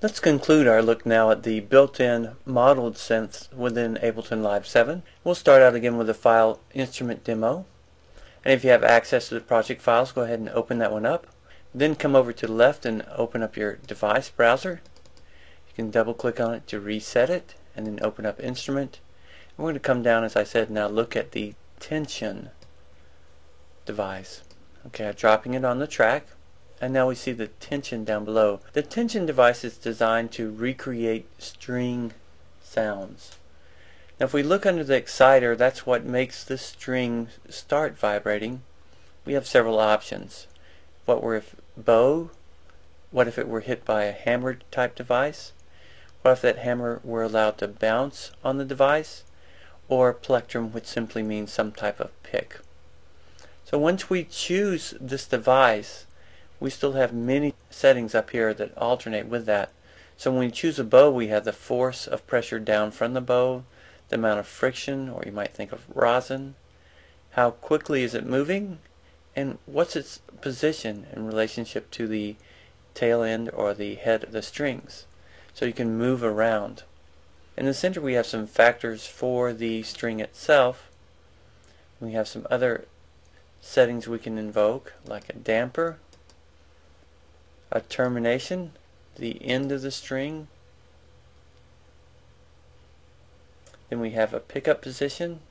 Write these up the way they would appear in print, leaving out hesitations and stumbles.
Let's conclude our look now at the built-in modeled synths within Ableton Live 7. We'll start out again with the file instrument demo. And if you have access to the project files, go ahead and open that one up. Then come over to the left and open up your device browser. You can double click on it to reset it and then open up instrument. And we're going to come down, as I said, now look at the tension device. Okay, I'm dropping it on the track. And now we see the tension down below. The tension device is designed to recreate string sounds. Now if we look under the exciter, that's what makes the string start vibrating. We have several options. What if bow? What if it were hit by a hammer type device? What if that hammer were allowed to bounce on the device? Or plectrum, which simply means some type of pick. So once we choose this device, we still have many settings up here that alternate with that. So when we choose a bow, we have the force of pressure down from the bow, the amount of friction, or you might think of rosin, how quickly is it moving, and what's its position in relationship to the tail end or the head of the strings. So you can move around. In the center we have some factors for the string itself. We have some other settings we can invoke, like a damper, a termination, the end of the string. Then we have a pickup position,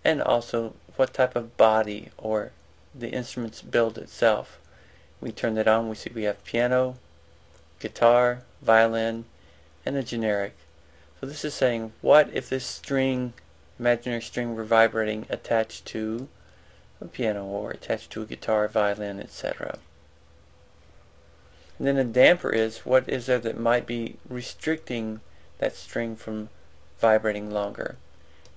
and also what type of body or the instrument's build itself. We turn that on, we see we have piano, guitar, violin, and a generic. So this is saying, what if this string, imaginary string, were vibrating attached to a piano or attached to a guitar, violin, etc. And then a damper is, what is there that might be restricting that string from vibrating longer.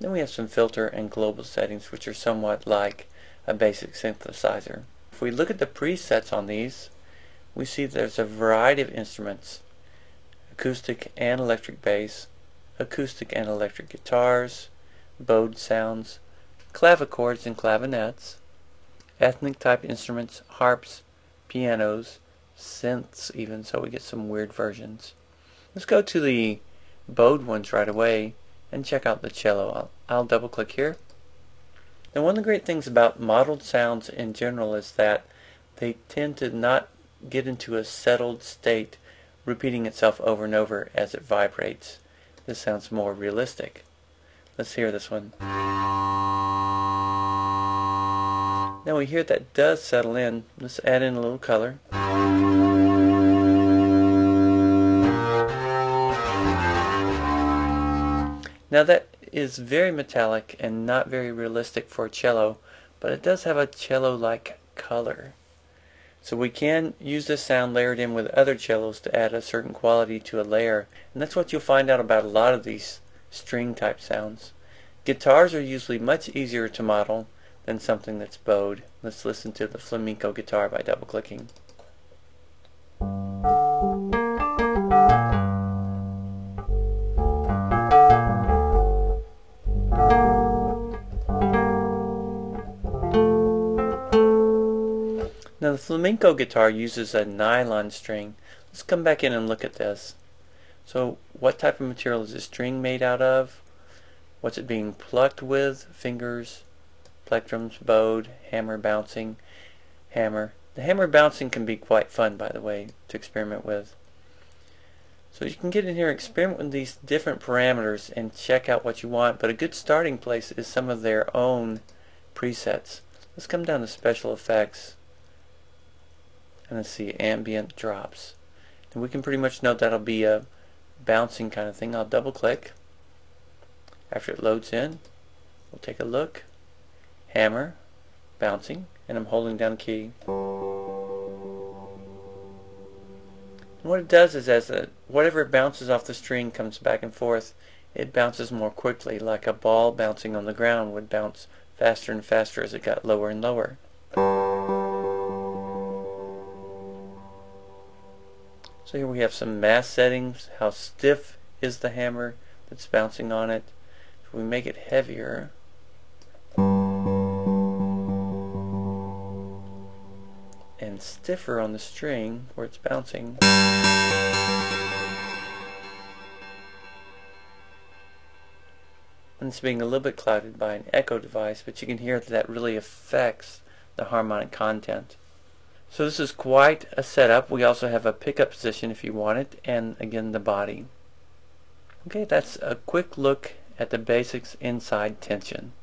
Then we have some filter and global settings, which are somewhat like a basic synthesizer. If we look at the presets on these, we see there's a variety of instruments: acoustic and electric bass, acoustic and electric guitars, bowed sounds, clavichords and clavinets, ethnic type instruments, harps, pianos, synths even, so we get some weird versions. Let's go to the bowed ones right away and check out the cello. I'll double click here. Now one of the great things about modeled sounds in general is that they tend to not get into a settled state repeating itself over and over as it vibrates. This sounds more realistic. Let's hear this one. Now we hear that does settle in. Let's add in a little color. Now that is very metallic and not very realistic for a cello, but it does have a cello-like color. So we can use this sound layered in with other cellos to add a certain quality to a layer, and that's what you'll find out about a lot of these string type sounds. Guitars are usually much easier to model than something that's bowed. Let's listen to the flamenco guitar by double clicking. Now the flamenco guitar uses a nylon string. Let's come back in and look at this. So what type of material is this string made out of? What's it being plucked with? Fingers, plectrums, bowed, hammer bouncing, hammer. The hammer bouncing can be quite fun, by the way, to experiment with. So you can get in here, experiment with these different parameters and check out what you want, but a good starting place is some of their own presets. Let's come down to special effects and let's see ambient drops. And we can pretty much know that'll be a bouncing kind of thing. I'll double click. After it loads in, we'll take a look. Hammer, bouncing, and I'm holding down key. And what it does is whatever bounces off the string comes back and forth, it bounces more quickly, like a ball bouncing on the ground would bounce faster and faster as it got lower and lower. So here we have some mass settings. How stiff is the hammer that's bouncing on it? If we make it heavier, and stiffer on the string where it's bouncing, and it's being a little bit clouded by an echo device, but you can hear that really affects the harmonic content. So this is quite a setup. We also have a pickup position if you want it, and again the body. Okay, that's a quick look at the basics inside Tension.